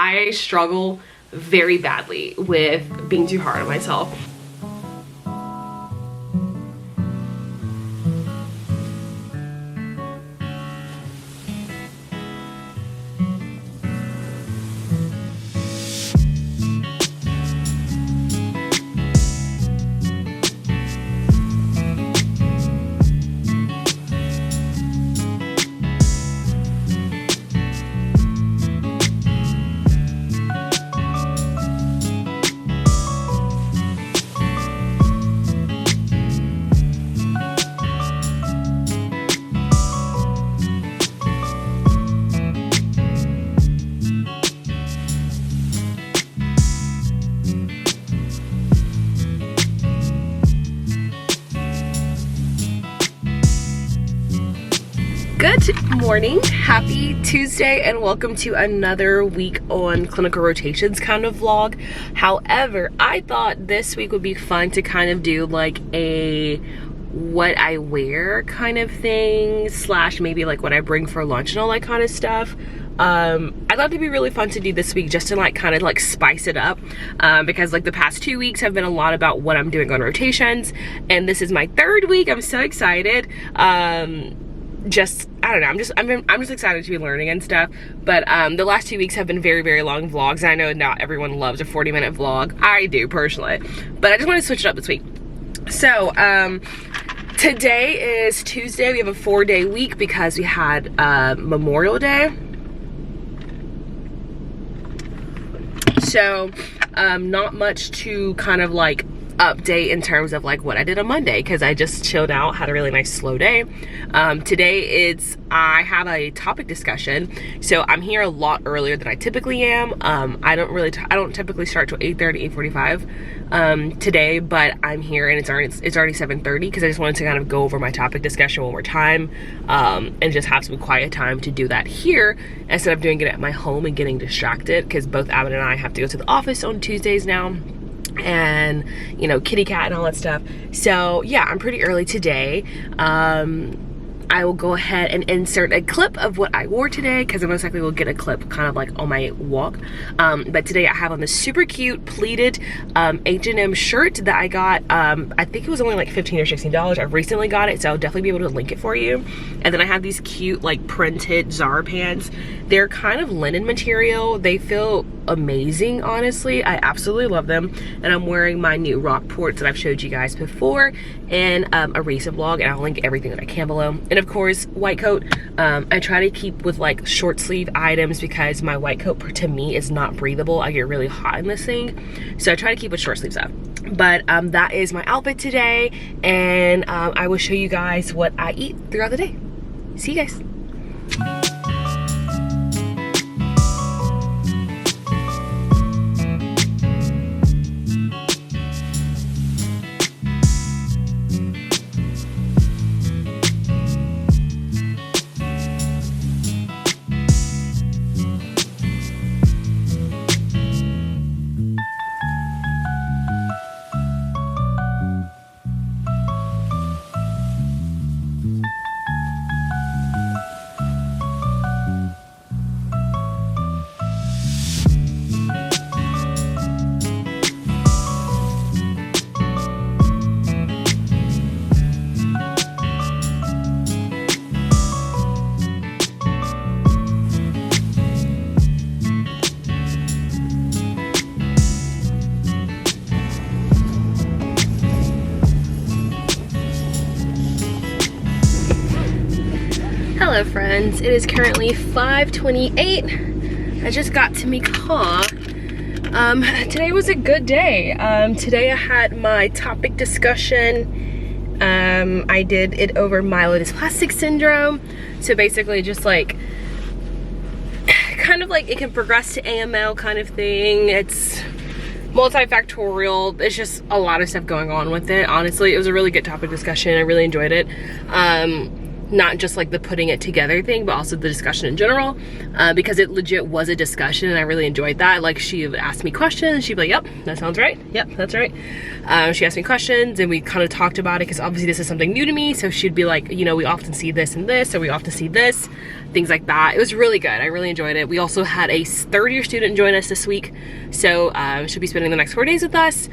I struggle very badly with being too hard on myself. Good morning, happy Tuesday, and welcome to another week on clinical rotations kind of vlog. However, I thought this week would be fun to kind of do like a what I wear kind of thing, slash maybe like what I bring for lunch and all that kind of stuff. I thought it'd be really fun to do this week just to like kind of like spice it up, because like the past 2 weeks have been a lot about what I'm doing on rotations, and this is my third week. I'm so excited. I don't know, I'm just excited to be learning and stuff. But the last 2 weeks have been very, very long vlogs, and I know not everyone loves a 40-minute vlog. I do personally, but I just want to switch it up this week. So today is Tuesday. We have a 4-day week because we had Memorial Day. So not much to kind of like update in terms of like what I did on Monday, because I just chilled out, had a really nice slow day. Today I have a topic discussion, so I'm here a lot earlier than I typically am. I don't typically start till 8:30, 8:45 today, but I'm here and it's already 7:30 because I just wanted to kind of go over my topic discussion one more time, and just have some quiet time to do that here instead of doing it at my home and getting distracted, because both Abbott and I have to go to the office on Tuesdays now, and you know, kitty cat and all that stuff. So yeah, I'm pretty early today. I will go ahead and insert a clip of what I wore today, because I most likely will get a clip kind of like on my walk. But today I have on this super cute pleated H&M shirt that I got. I think it was only like $15 or $16. I recently got it, so I'll definitely be able to link it for you. And then I have these cute like printed Zara pants. They're kind of linen material. They feel amazing, honestly. I absolutely love them. And I'm wearing my new Rockports that I've showed you guys before in a recent vlog, and I'll link everything that I can below. And of course, white coat. I try to keep with like short sleeve items because my white coat to me is not breathable. I get really hot in this thing, so I try to keep with short sleeves up. But that is my outfit today, and I will show you guys what I eat throughout the day. See you guys. Hello friends, it is currently 5:28. I just got to my car. Today was a good day. Today I had my topic discussion. I did it over myelodysplastic syndrome. So basically just like, kind of like it can progress to AML kind of thing. It's multifactorial. It's just a lot of stuff going on with it. Honestly, it was a really good topic discussion. I really enjoyed it. not just like the putting it together thing, but also the discussion in general, because it legit was a discussion and I really enjoyed that. Like, she would ask me questions, she'd be like, yep, that sounds right, yep, that's right. She asked me questions and we kind of talked about it, because obviously this is something new to me, so she'd be like, you know, we often see this and this, or we often see this, things like that. It was really good, I really enjoyed it. We also had a third-year student join us this week, so she'll be spending the next 4 days with us.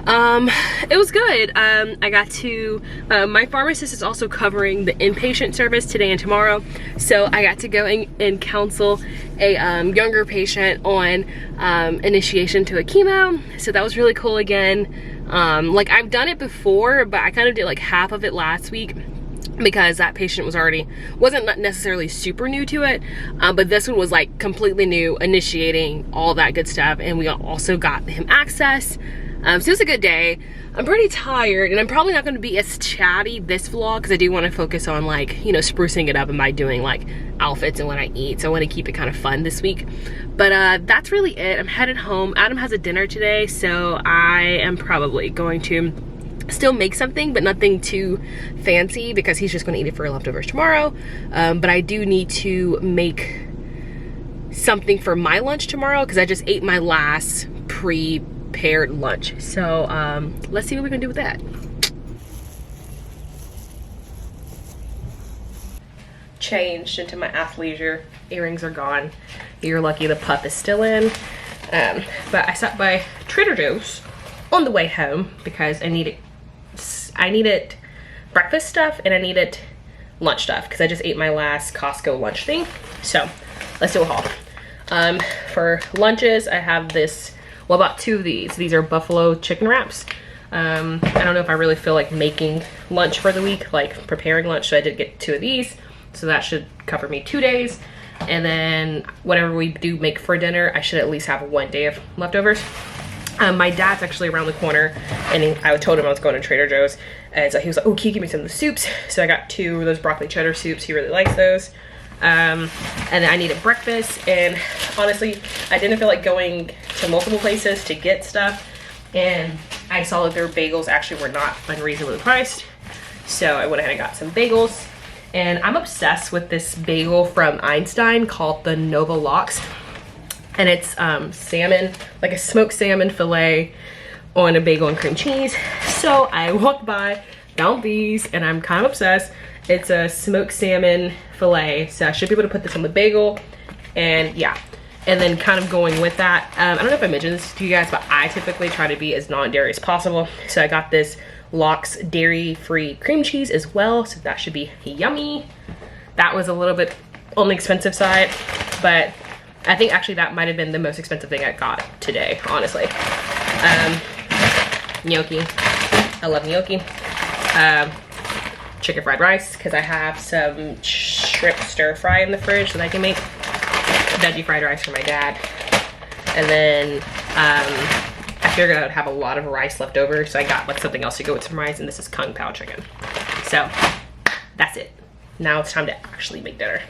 It was good. I got to, my pharmacist is also covering the inpatient service today and tomorrow, so I got to go and counsel a younger patient on initiation to a chemo, so that was really cool again. Like, I've done it before, but I kind of did like half of it last week, because that patient wasn't necessarily super new to it, but this one was like completely new, initiating all that good stuff, and we also got him access. So it was a good day. I'm pretty tired, and I'm probably not going to be as chatty this vlog, because I do want to focus on, like, you know, sprucing it up and by doing like outfits and what I eat, so I want to keep it kind of fun this week. But that's really it. I'm headed home. Adam has a dinner today, so I am probably going to still make something, but nothing too fancy, because he's just going to eat it for leftovers tomorrow. But I do need to make something for my lunch tomorrow, because I just ate my last prepared lunch. So let's see what we can do with that. Changed into my athleisure. Earrings are gone. You're lucky the puff is still in. But I stopped by Trader Joe's on the way home, because I needed breakfast stuff and I needed lunch stuff, because I just ate my last Costco lunch thing. So let's do a haul. For lunches, I have this, well, about 2 of these. These are buffalo chicken wraps. I don't know if I really feel like making lunch for the week, like preparing lunch, so I did get 2 of these. So that should cover me 2 days. And then whatever we do make for dinner, I should at least have 1 day of leftovers. My dad's actually around the corner, and I told him I was going to Trader Joe's, and so he was like, oh, can you give me some of the soups? So I got 2 of those broccoli cheddar soups. He really likes those. And then I needed breakfast, and honestly, I didn't feel like going to multiple places to get stuff, and I saw that their bagels actually were not unreasonably priced, so I went ahead and got some bagels. And I'm obsessed with this bagel from Einstein called the Nova Lox. And it's salmon, like a smoked salmon fillet on a bagel and cream cheese. So I walked by, found these, and I'm kind of obsessed. It's a smoked salmon fillet, so I should be able to put this on the bagel. And yeah, and then kind of going with that, I don't know if I mentioned this to you guys, but I typically try to be as non-dairy as possible. So I got this Lox dairy-free cream cheese as well, so that should be yummy. That was a little bit on the expensive side, but I think actually that might have been the most expensive thing I got today, honestly. Gnocchi, I love gnocchi. Chicken fried rice, because I have some shrimp stir fry in the fridge that I can make. Veggie fried rice for my dad. And then I figured I would have a lot of rice left over, so I got like something else to go with some rice, and this is Kung Pao chicken. So that's it. Now it's time to actually make dinner.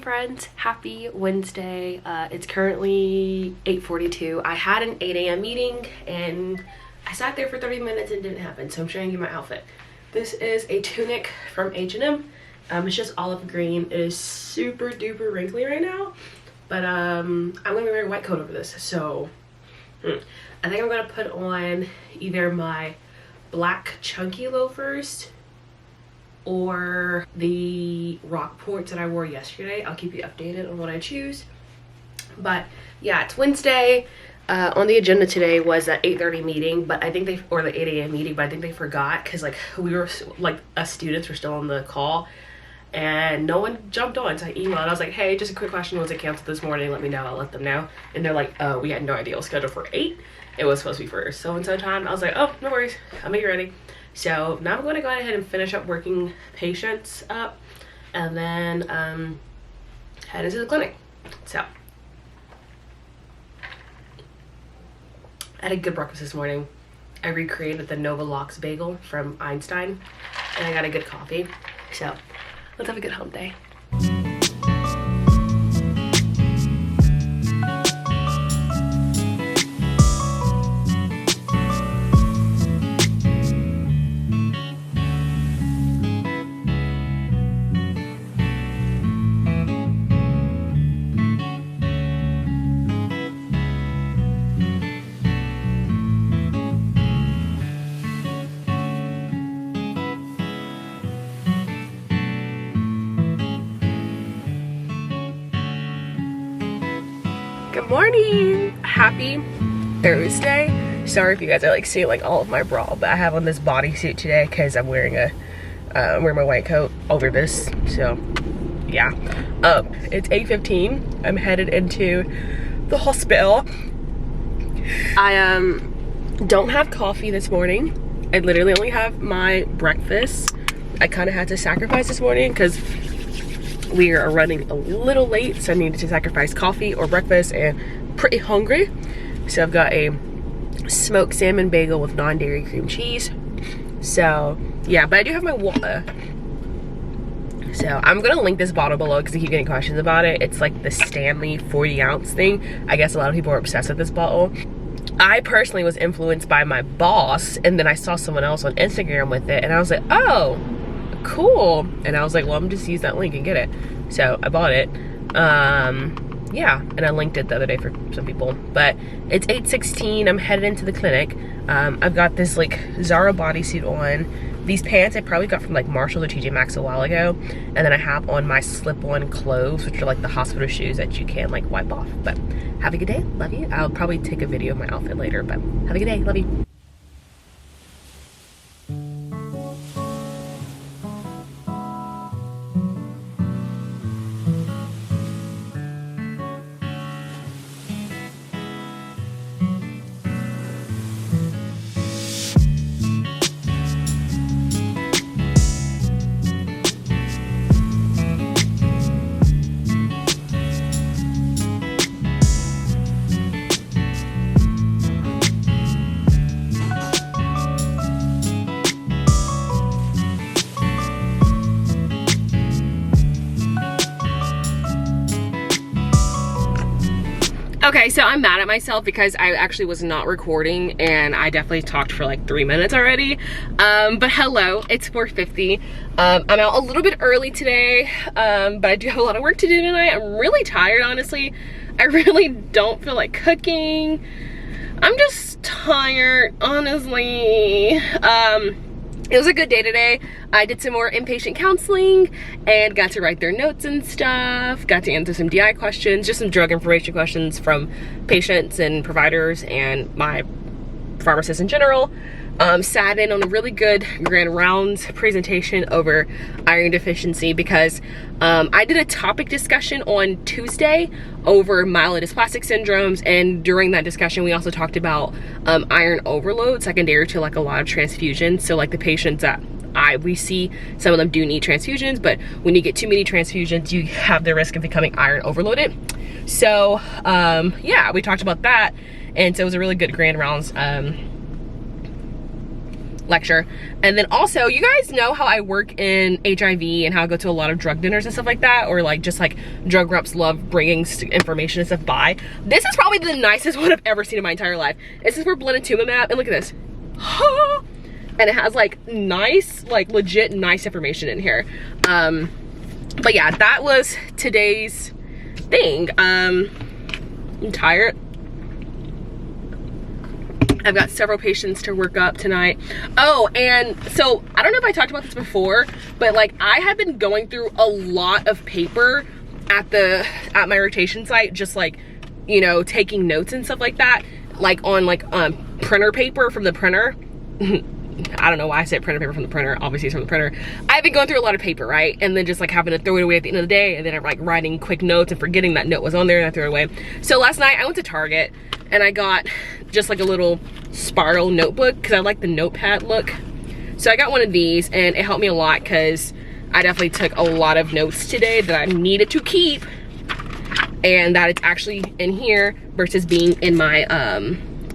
Friends, happy Wednesday. It's currently 8:42. I had an 8 a.m. meeting and I sat there for 30 minutes and it didn't happen, so I'm showing you my outfit. This is a tunic from H&M. It's just olive green. It is super duper wrinkly right now, but I'm gonna be wearing a white coat over this, so I think I'm gonna put on either my black chunky loafers or the Rockports that I wore yesterday. I'll keep you updated on what I choose. But yeah, it's Wednesday. On the agenda today was that 8:30 meeting, but I think they, or the 8 a.m. meeting, but I think they forgot, because like we were, like us students were still on the call, and no one jumped on. So I emailed, I was like, hey, just a quick question, was it canceled this morning? Let me know, I'll let them know. And they're like, oh, we had no idea it was scheduled for 8. It was supposed to be for so-and-so time. I was like, oh, no worries, I'll make it ready. So now I'm going to go ahead and finish up working patients up, and then head into the clinic. So I had a good breakfast this morning. I recreated the Nova Lox bagel from Einstein, and I got a good coffee. So let's have a good hump day. Good morning, happy Thursday. Sorry if you guys are like seeing like all of my bra, but I have on this bodysuit today because I'm wearing a wearing my white coat over this. So yeah, it's 8:15. I'm headed into the hospital. I don't have coffee this morning. I literally only have my breakfast. I kind of had to sacrifice this morning because we are running a little late, so I needed to sacrifice coffee or breakfast, and pretty hungry. So I've got a smoked salmon bagel with non-dairy cream cheese. So yeah, but I do have my water. So I'm gonna link this bottle below because I keep getting questions about it. It's like the Stanley 40-ounce thing. I guess a lot of people are obsessed with this bottle. I personally was influenced by my boss, and then I saw someone else on Instagram with it, and I was like, oh, cool. And I was like, well, I'm just use that link and get it. So I bought it. Yeah, and I linked it the other day for some people. But it's 8:16. I'm headed into the clinic. I've got this like Zara bodysuit on. These pants I probably got from like Marshalls or TJ Maxx a while ago. And then I have on my slip-on clothes, which are like the hospital shoes that you can like wipe off. But have a good day, love you. I'll probably take a video of my outfit later, but have a good day, love you. Okay, so I'm mad at myself because I actually was not recording and I definitely talked for like 3 minutes already. But hello, it's 4:50. I'm out a little bit early today, but I do have a lot of work to do tonight. I'm really tired, honestly. I really don't feel like cooking. I'm just tired, honestly. It was a good day today. I did some more inpatient counseling and got to write their notes and stuff. Got to answer some DI questions, just some drug information questions from patients and providers and my pharmacists in general. Sat in on a really good grand rounds presentation over iron deficiency because I did a topic discussion on Tuesday over myelodysplastic syndromes, and during that discussion we also talked about iron overload secondary to like a lot of transfusions. So like the patients that we see, some of them do need transfusions, but when you get too many transfusions you have the risk of becoming iron overloaded. So yeah, we talked about that, and so it was a really good grand rounds lecture. And then also, you guys know how I work in HIV and how I go to a lot of drug dinners and stuff like that, or like just like drug reps love bringing information and stuff by. This is probably the nicest one I've ever seen in my entire life. This is for blinatumomab, and look at this. And it has like nice, like legit nice information in here. But yeah, that was today's thing. I'm tired. I've got several patients to work up tonight. Oh, and so I don't know if I talked about this before, but like I have been going through a lot of paper at my rotation site, just like, you know, taking notes and stuff like that, like on like printer paper from the printer. I don't know why I said printer paper from the printer. Obviously it's from the printer. I've been going through a lot of paper, right? And then just like having to throw it away at the end of the day, and then I'm like writing quick notes and forgetting that note was on there and I threw it away. So last night I went to Target and I got just like a little spiral notebook because I like the notepad look. So I got one of these and it helped me a lot because I definitely took a lot of notes today that I needed to keep, and that it's actually in here versus being in my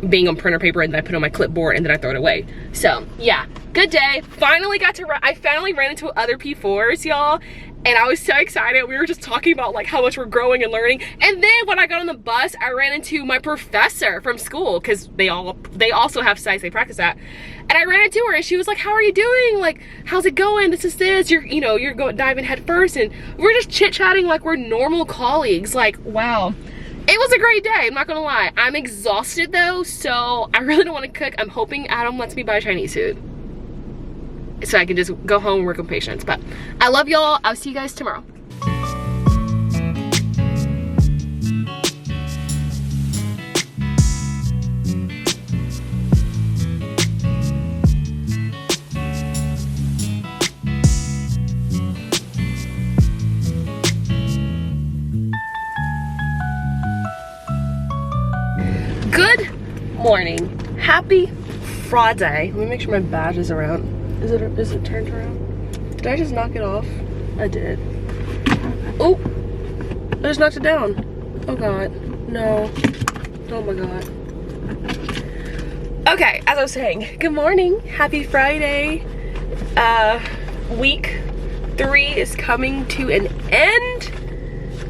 being on printer paper and then I put on my clipboard and then I throw it away. So yeah, good day. Finally got to I finally ran into other P4s, y'all, and I was so excited. We were just talking about like how much we're growing and learning, and then when I got on the bus I ran into my professor from school because they also have sites they practice at, and I ran into her and she was like, how are you doing, like how's it going, this is this, you're going diving head first, and we're just chit-chatting like we're normal colleagues. Like, wow, it was a great day, I'm not gonna lie. I'm exhausted though, so I really don't want to cook. I'm hoping Adam lets me buy Chinese food so I can just go home and work on patients. But I love y'all. I'll see you guys tomorrow. Good morning. Happy Friday. Let me make sure my badge is around. Is it turned around? Did I just knock it off? I did. Oh, I just knocked it down. Oh God, no. Oh my God. Okay, as I was saying, good morning. Happy Friday. Week 3 is coming to an end.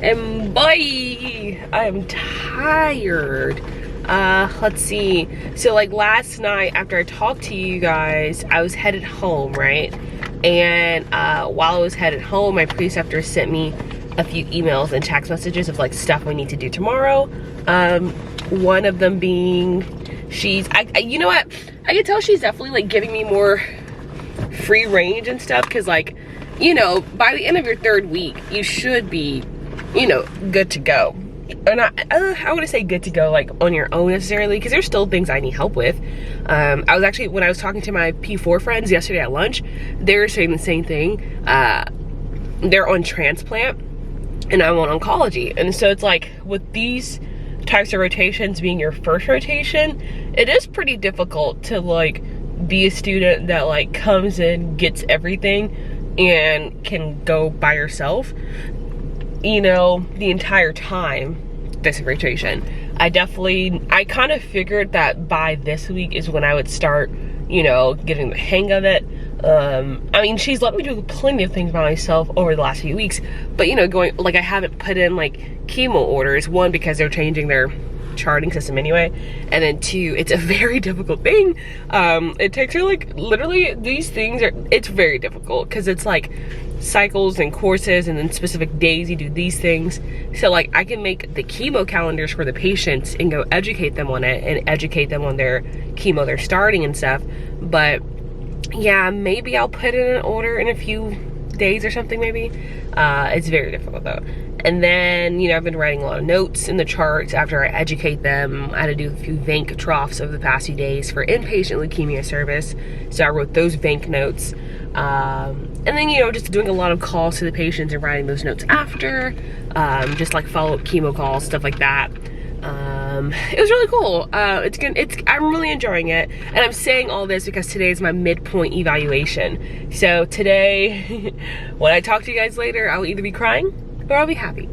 And boy, I am tired. Let's see. So like last night after I talked to you guys, I was headed home, right? And while I was headed home, my preceptor sent me a few emails and text messages of like stuff we need to do tomorrow. One of them being you know what? I can tell she's definitely like giving me more free range and stuff, because like, by the end of your 3rd week, you should be, good to go. Or not, I wouldn't say good to go like on your own necessarily, because there's still things I need help with. I was actually, when I was talking to my P4 friends yesterday at lunch, they were saying the same thing. They're on transplant and I'm on oncology, and so it's like with these types of rotations being your first rotation, it is pretty difficult to like be a student that like comes in, gets everything, and can go by yourself, the entire time this rotation. I kind of figured that by this week is when I would start, getting the hang of it. I mean, she's let me do plenty of things by myself over the last few weeks, but going, like, I haven't put in like chemo orders, one, because they're changing their charting system anyway, and then 2, it's a very difficult thing. It takes her like literally, these things it's very difficult because it's like cycles and courses and then specific days you do these things. So like I can make the chemo calendars for the patients and go educate them on it and educate them on their chemo they're starting and stuff, but yeah, maybe I'll put in an order in a few days or something maybe. It's very difficult though. And then, I've been writing a lot of notes in the charts after I educate them. I had to do a few VANC troughs over the past few days for inpatient leukemia service. So I wrote those VANC notes. And then, just doing a lot of calls to the patients and writing those notes after. Just like follow-up chemo calls, stuff like that. It was really cool. I'm really enjoying it. And I'm saying all this because today is my midpoint evaluation. So today, when I talk to you guys later, I'll either be crying or I'll be happy.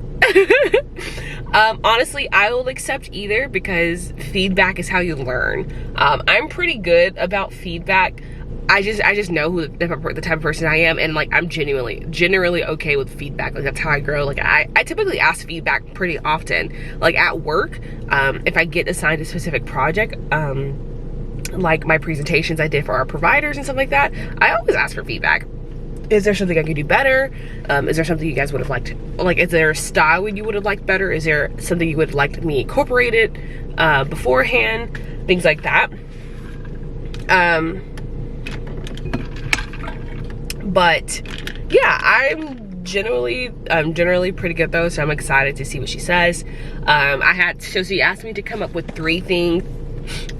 Honestly, I will accept either because feedback is how you learn. I'm pretty good about feedback. I just know who the type of person I am, and like I'm generally okay with feedback. Like that's how I grow. Like I typically ask feedback pretty often. Like at work, if I get assigned a specific project, like my presentations I did for our providers and stuff like that, I always ask for feedback. Is there something I could do better? Is there something you guys would have liked? Like, is there a style you would have liked better? Is there something you would have liked me incorporated beforehand? Things like that. But yeah, I'm generally pretty good though, so I'm excited to see what she says. So she asked me to come up with 3 things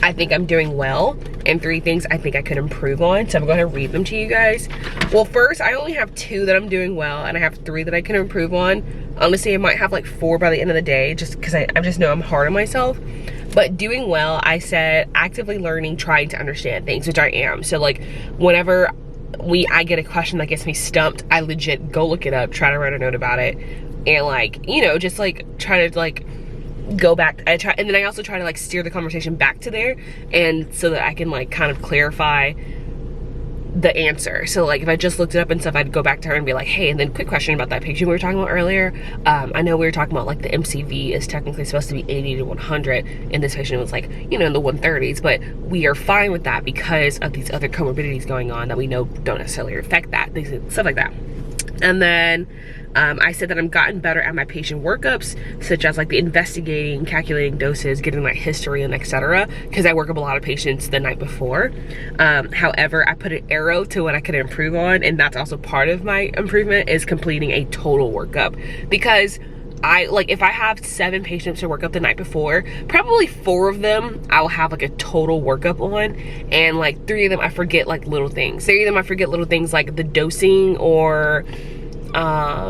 I think I'm doing well and 3 things I think I could improve on. So I'm going to read them to you guys. Well, first, I only have 2 that I'm doing well, and I have 3 that I can improve on. Honestly, I might have like 4 by the end of the day, just because I just know I'm hard on myself. But doing well, I said actively learning, trying to understand things, which I am. So like whenever I get a question that gets me stumped, I legit go look it up, try to write a note about it, and like, you know, just like try to like go back. And then I also try to like steer the conversation back to there, and so that I can like kind of clarify the answer. So like if I just looked it up and stuff, I'd go back to her and be like, hey, and then quick question about that patient we were talking about earlier. I know we were talking about like the MCV is technically supposed to be 80 to 100, and this patient was like, you know, in the 130s, but we are fine with that because of these other comorbidities going on that we know don't necessarily affect that, stuff like that. And then I said that I'm gotten better at my patient workups, such as like the investigating, calculating doses, getting my history, and etc., because I work up a lot of patients the night before. However, I put an arrow to what I could improve on, and that's also part of my improvement, is completing a total workup. Because if I have 7 patients to work up the night before, probably 4 of them I'll have like a total workup on, and like 3 of them I forget like little things. 3 of them I forget little things like the dosing, or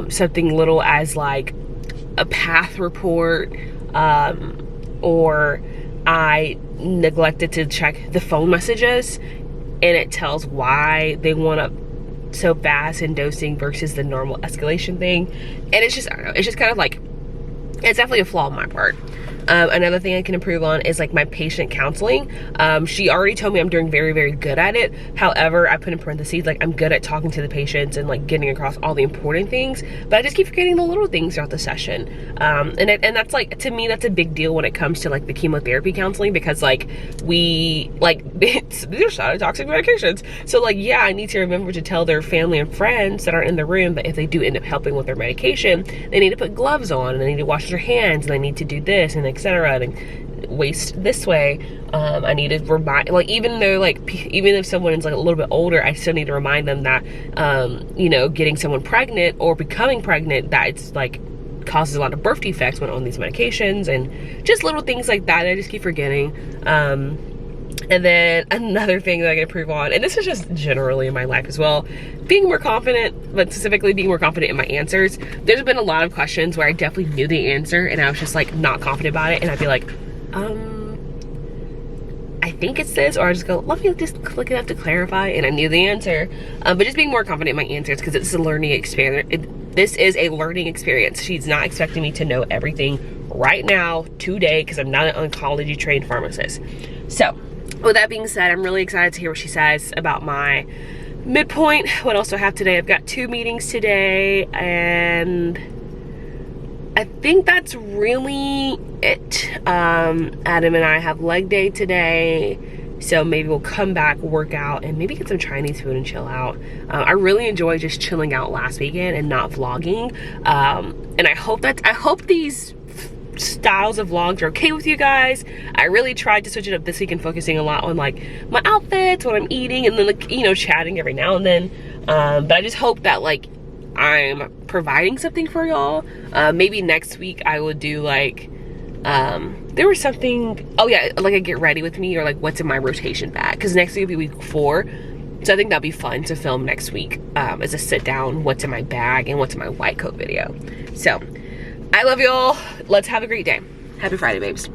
something little as like a path report, or I neglected to check the phone messages, and it tells why they went up so fast in dosing versus the normal escalation thing. And it's just, I don't know, it's just kind of like, it's definitely a flaw on my part. Another thing I can improve on is like my patient counseling. She already told me I'm doing very, very good at it. However, I put in parentheses, like I'm good at talking to the patients and like getting across all the important things, but I just keep forgetting the little things throughout the session. And that's like, to me, that's a big deal when it comes to like the chemotherapy counseling, because like these are cytotoxic medications. So like, yeah, I need to remember to tell their family and friends that are in the room that if they do end up helping with their medication, they need to put gloves on, and they need to wash their hands, and they need to do this, and etc., and waste this way. I need to remind, like, even if someone is like a little bit older, I still need to remind them that you know, getting someone pregnant or becoming pregnant, that it's like causes a lot of birth defects when on these medications, and just little things like that I just keep forgetting. And then another thing that I can improve on, and this is just generally in my life as well, being more confident, but specifically being more confident in my answers. There's been a lot of questions where I definitely knew the answer and I was just like not confident about it, and I'd be like, I think it's this, or I just go, let me just look it up to clarify, and I knew the answer. But just being more confident in my answers, because it's a learning experience. This is a learning experience. She's not expecting me to know everything right now, today, because I'm not an oncology trained pharmacist. So with that being said, I'm really excited to hear what she says about my midpoint. What else do I have today? I've got 2 meetings today, and I think that's really it. Adam and I have leg day today, so maybe we'll come back, work out, and maybe get some Chinese food and chill out. I really enjoyed just chilling out last weekend and not vlogging, and I hope these styles of vlogs are okay with you guys. I really tried to switch it up this week and focusing a lot on like my outfits, what I'm eating, and then like, you know, chatting every now and then. But I just hope that like I'm providing something for y'all. Maybe next week I will do like there was something, oh yeah, like a get ready with me, or like what's in my rotation bag, because next week will be week 4. So I think that'll be fun to film next week, as a sit down, what's in my bag and what's in my white coat video. So I love y'all. Let's have a great day. Happy Friday, babes.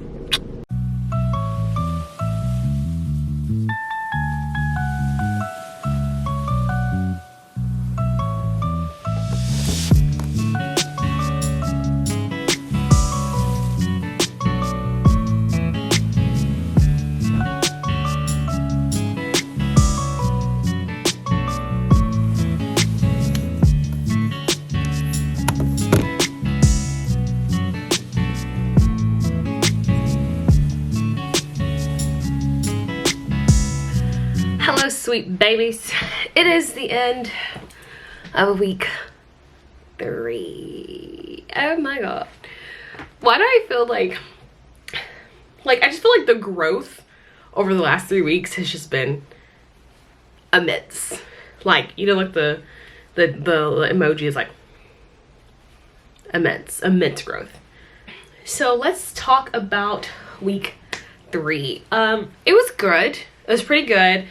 Hello, sweet babies. It is the end of week 3. Oh my god. Why do I feel like I just feel like the growth over the last 3 weeks has just been immense. Like, you know, like the emoji is like immense growth. So let's talk about week 3. It was good. It was pretty good.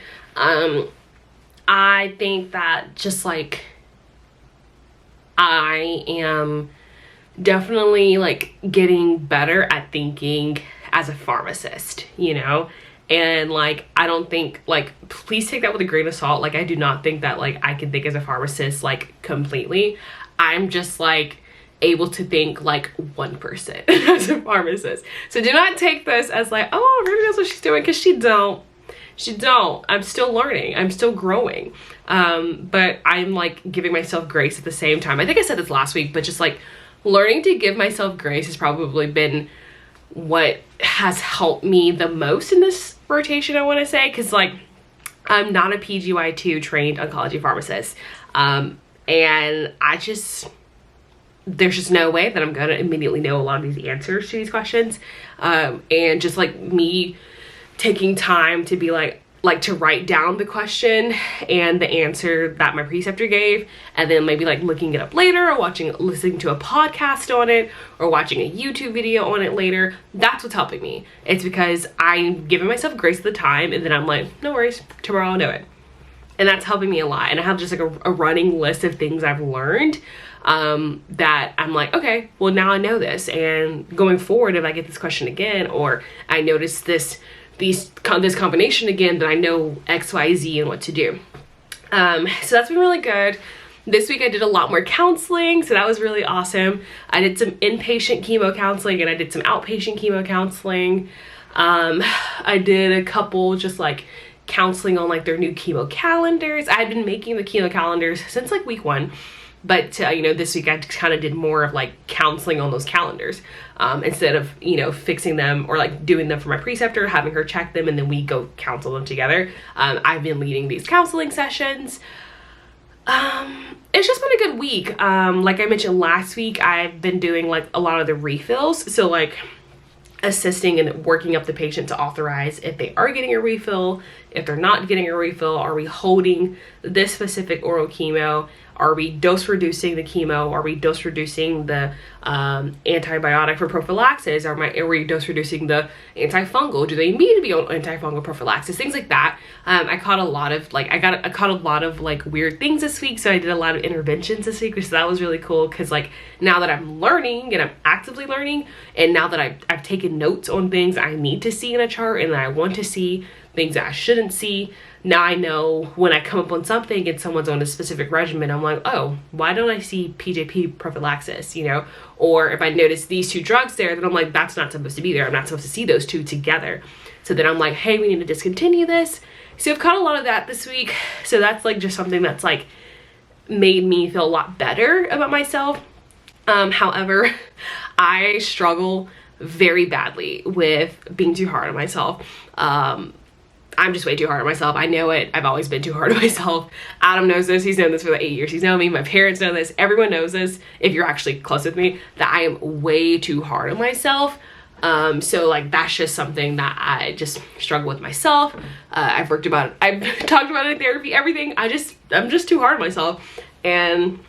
I think that just like I am definitely like getting better at thinking as a pharmacist, you know? And like, I don't think, like, please take that with a grain of salt. Like, I do not think that like I can think as a pharmacist like completely. I'm just like able to think like 1% as a pharmacist. So do not take this as like, oh, Ruby knows what she's doing, because she don't. I'm still learning. I'm still growing. But I'm like giving myself grace at the same time. I think I said this last week, but just like learning to give myself grace has probably been what has helped me the most in this rotation, I want to say, because like I'm not a PGY2 trained oncology pharmacist. And there's just no way that I'm gonna immediately know a lot of these answers to these questions. And just like me taking time to be like to write down the question and the answer that my preceptor gave, and then maybe like looking it up later, or listening to a podcast on it, or watching a YouTube video on it later. That's what's helping me. It's because I'm giving myself grace at the time, and then I'm like, no worries, tomorrow I'll know it. And that's helping me a lot. And I have just like a running list of things I've learned that I'm like, okay, well now I know this, and going forward, if I get this question again, or I notice this combination again, then I know X, Y, Z and what to do. So that's been really good. This week I did a lot more counseling, so that was really awesome. I did some inpatient chemo counseling, and I did some outpatient chemo counseling. I did a couple just like counseling on like their new chemo calendars. I had been making the chemo calendars since like week 1. But, you know, this week I kind of did more of like counseling on those calendars instead of, you know, fixing them or like doing them for my preceptor, having her check them, and then we go counsel them together. I've been leading these counseling sessions. It's just been a good week. Like I mentioned last week, I've been doing like a lot of the refills. So like assisting and working up the patient to authorize if they are getting a refill, if they're not getting a refill, are we holding this specific oral chemo? Are we dose reducing the chemo? Are we dose reducing the antibiotic for prophylaxis? Are we dose reducing the antifungal? Do they need to be on antifungal prophylaxis? Things like that. I caught a lot of like weird things this week, so I did a lot of interventions this week, so that was really cool, because like now that I'm learning and I'm actively learning, and now that I've taken notes on things I need to see in a chart and that I want to see, things that I shouldn't see. Now I know when I come up on something and someone's on a specific regimen, I'm like, oh, why don't I see PJP prophylaxis, you know? Or if I notice these 2 drugs there, then I'm like, that's not supposed to be there. I'm not supposed to see those 2 together. So then I'm like, hey, we need to discontinue this. So I've caught a lot of that this week. So that's like just something that's like made me feel a lot better about myself. However, I struggle very badly with being too hard on myself. I'm just way too hard on myself. I know it. I've always been too hard on myself. Adam knows this. He's known this for the 8 years he's known me. My parents know this. Everyone knows this, if you're actually close with me, that I am way too hard on myself. So like that's just something that I just struggle with myself. I've talked about it in therapy, everything. I'm just too hard on myself. And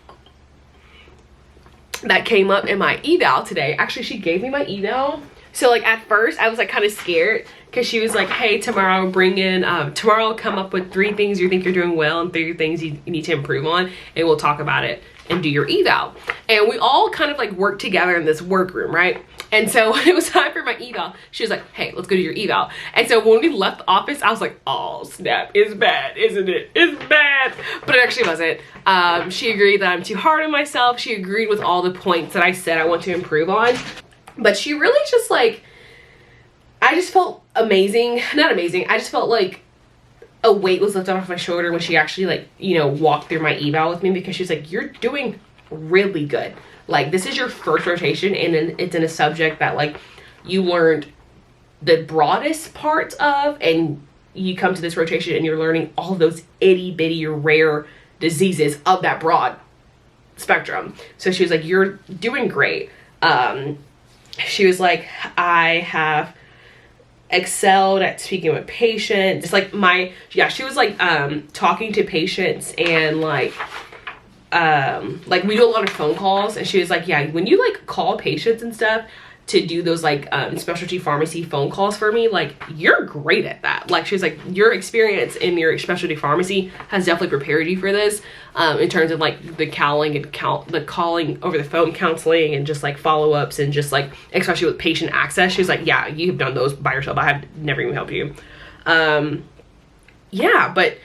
that came up in my eval today. Actually, she gave me my eval. So like at first I was like kind of scared, because she was like, hey, tomorrow I'll come up with 3 things you think you're doing well and 3 things you need to improve on, and we'll talk about it and do your eval. And we all kind of like worked together in this workroom, right? And so when it was time for my eval, she was like, hey, let's go do your eval. And so when we left the office, I was like, oh snap, it's bad, isn't it? It's bad. But it actually wasn't. She agreed that I'm too hard on myself. She agreed with all the points that I said I want to improve on. But she really just like, I just felt amazing. Not amazing. I just felt like a weight was lifted off my shoulder when she actually like, you know, walked through my eval with me, because she's like, you're doing really good. Like, this is your first rotation, and then it's in a subject that like you learned the broadest parts of, and you come to this rotation and you're learning all those itty bitty rare diseases of that broad spectrum. So she was like, you're doing great. She was like, I have excelled at speaking with patients. It's like she was like talking to patients, and like we do a lot of phone calls, and she was like, yeah, when you like call patients and stuff, to do those like specialty pharmacy phone calls for me, like, you're great at that. Like, she's like, your experience in your specialty pharmacy has definitely prepared you for this, in terms of like the calling and the calling over the phone counseling and just like follow-ups and just like, especially with patient access. She's like, yeah, you've done those by yourself. I have never even helped you. Yeah, but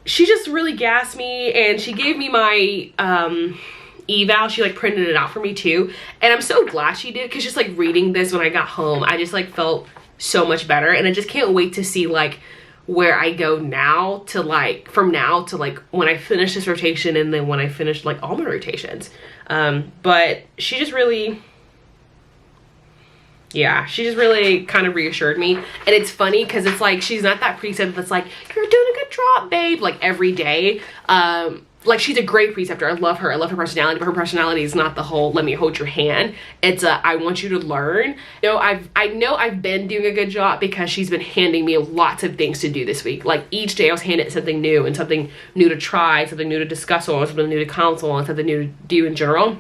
she just really gassed me, and she gave me my eval. She like printed it out for me too, and I'm so glad she did, because just like reading this when I got home, I just like felt so much better, and I just can't wait to see like where I go now to like, from now to like when I finish this rotation, and then when I finish like all my rotations. But she just really, yeah, she just really kind of reassured me. And it's funny because it's like, she's not that preceptor that's like, you're doing a good job, babe, like every day. Like, she's a great preceptor. I love her. I love her personality, but her personality is not the whole let me hold your hand. It's I want you to learn. You know, I know I've been doing a good job because she's been handing me lots of things to do this week. Like, each day I was handed something new, and something new to try, something new to discuss on, something new to counsel on, something new to do in general.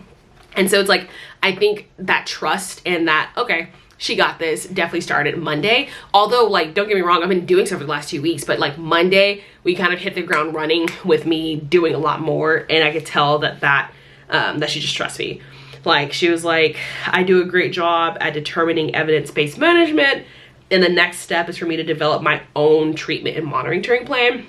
And so it's like, I think that trust and that, okay, she got this, definitely started Monday. Although, like, don't get me wrong, I've been doing stuff for the last 2 weeks, but like Monday, we kind of hit the ground running with me doing a lot more, and I could tell that she just trusts me. Like, she was like, I do a great job at determining evidence-based management, and the next step is for me to develop my own treatment and monitoring plan.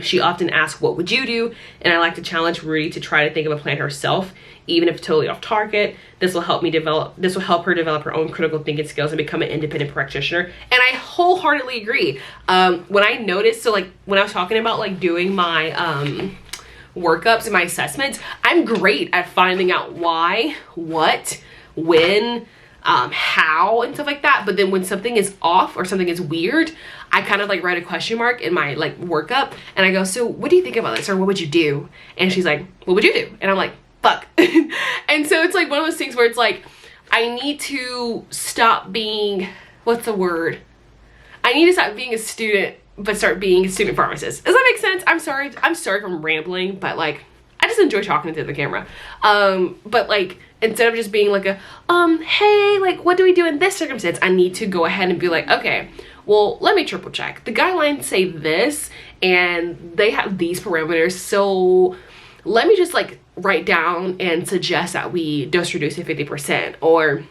She often asks, what would you do? And I like to challenge Rudy to try to think of a plan herself, even if totally off target. This will help her develop her own critical thinking skills and become an independent practitioner. And I wholeheartedly agree. When I noticed, so like when I was talking about like doing my workups and my assessments, I'm great at finding out why, what, when, how, and stuff like that. But then when something is off or something is weird, I kind of like write a question mark in my like workup, and I go, so what do you think about this, or what would you do? And she's like, what would you do? And I'm like, fuck. And so it's like one of those things where it's like, I need to stop being, what's the word? I need to stop being a student, but start being a student pharmacist. Does that make sense? I'm sorry if I'm rambling, but like, I just enjoy talking to the camera. But like, instead of just being like a, hey, like, what do we do in this circumstance? I need to go ahead and be like, okay, well, let me triple check. The guidelines say this, and they have these parameters, so let me just like write down and suggest that we dose reduce to 50%, or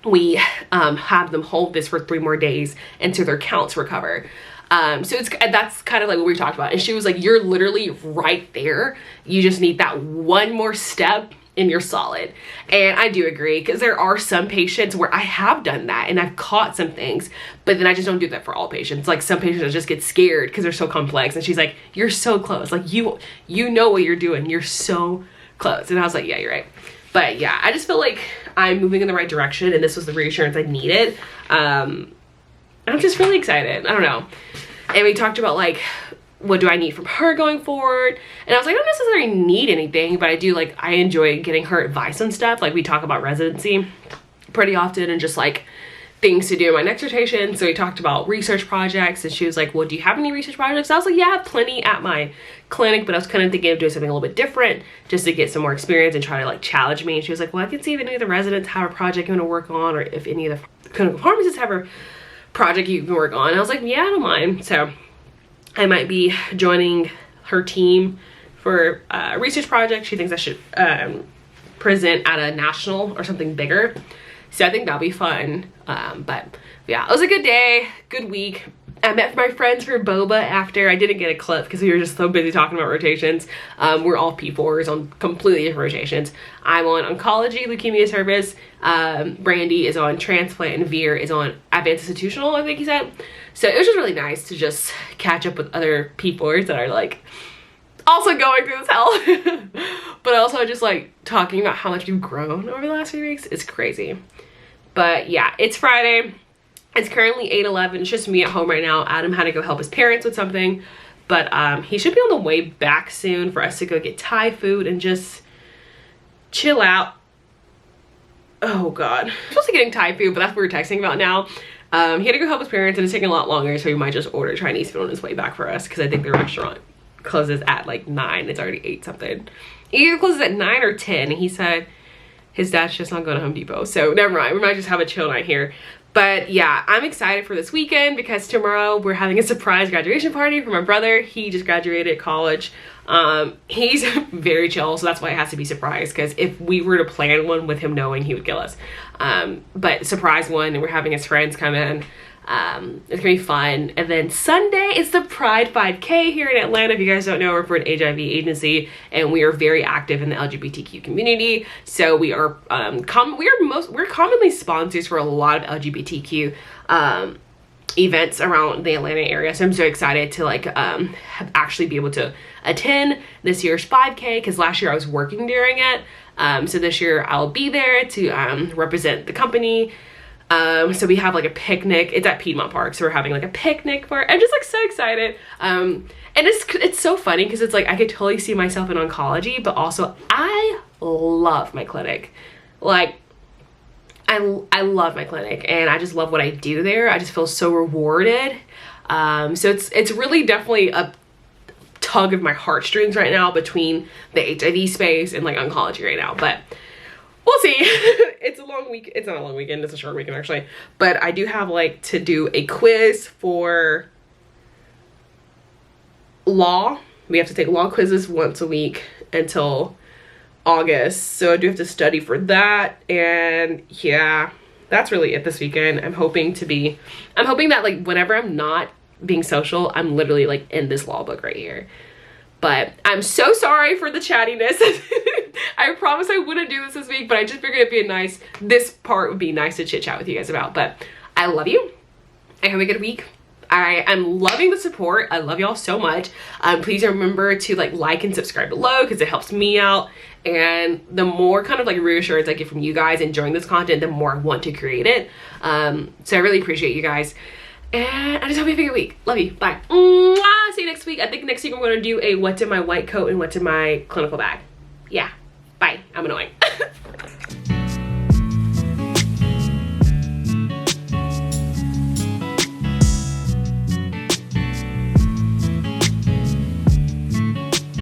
we have them hold this for 3 more days until their counts recover. So that's kind of like what we talked about. And she was like, you're literally right there. You just need that one more step and you're solid. And I do agree, because there are some patients where I have done that and I've caught some things, but then I just don't do that for all patients. Like, some patients just get scared because they're so complex, and she's like, you're so close. Like, you know what you're doing. You're so close. And I was like, yeah, you're right. But yeah, I just feel like I'm moving in the right direction, and this was the reassurance I needed. I'm just really excited. I don't know. And we talked about like, what do I need from her going forward? And I was like, I don't necessarily need anything, but I do like, I enjoy getting her advice on stuff. Like, we talk about residency pretty often and just like things to do in my next rotation. So we talked about research projects, and she was like, well, do you have any research projects? I was like, yeah, I have plenty at my clinic, but I was kind of thinking of doing something a little bit different just to get some more experience and try to like challenge me. And she was like, well, I can see if any of the residents have a project you want to work on, or if any of the clinical pharmacists have a project you can work on. And I was like, yeah, I don't mind. So I might be joining her team for a research project. She thinks I should present at a national or something bigger. So I think that'll be fun. But yeah, it was a good day, good week. I met my friends for boba after. I didn't get a clip because we were just so busy talking about rotations. We're all P4s on completely different rotations. I'm on oncology, leukemia service. Brandy is on transplant, and Veer is on advanced institutional, I think he said. So it was just really nice to just catch up with other P4s that are like also going through this hell. But also just like talking about how much we've grown over the last few weeks. It's crazy. But yeah, it's Friday. It's currently 8:11. It's just me at home right now. Adam had to go help his parents with something, but he should be on the way back soon for us to go get Thai food and just chill out. Oh God, I'm supposed to be getting Thai food, but that's what we're texting about now. He had to go help his parents, and it's taking a lot longer, so he might just order Chinese food on his way back for us, because I think the restaurant closes at like 9. It's already 8 something. It either closes at 9 or 10, and he said his dad's just not going to Home Depot. So never mind, we might just have a chill night here. But yeah, I'm excited for this weekend because tomorrow we're having a surprise graduation party for my brother. He just graduated college. He's very chill, so that's why it has to be surprise, because if we were to plan one with him knowing, he would kill us. But surprise one, and we're having his friends come in. It's gonna be fun. And then Sunday is the Pride 5K here in Atlanta. If you guys don't know, we're for an HIV agency, and we are very active in the LGBTQ community. So we are we're commonly sponsors for a lot of LGBTQ events around the Atlanta area. So I'm so excited to like actually be able to attend this year's 5K, because last year I was working during it. So this year I'll be there to represent the company. So we have like a picnic. It's at Piedmont Park, so we're having like a picnic for it. I'm just like so excited. And it's so funny because it's like I could totally see myself in oncology, but also I love my clinic. Like I love my clinic, and I just love what I do there. I just feel so rewarded. So it's really definitely a tug of my heartstrings right now between the HIV space and like oncology right now, but we'll see. It's a long week. It's not a long weekend. It's a short weekend actually. But I do have like to do a quiz for law. We have to take law quizzes once a week until August. So I do have to study for that. And yeah, that's really it this weekend. I'm hoping that like whenever I'm not being social, I'm literally like in this law book right here. But I'm so sorry for the chattiness. I promise I wouldn't do this week, but I just figured this part would be nice to chit chat with you guys about. But I love you. I hope you get a week. I am loving the support. I love y'all so much. Please remember to like and subscribe below, because it helps me out. And the more kind of like reassurance I get from you guys enjoying this content, the more I want to create it. So I really appreciate you guys. And I just hope you have a good week. Love you. Bye. Mwah! See you next week. I think next week I'm going to do a what's in my white coat and what's in my clinical bag. Yeah. Bye. I'm annoying.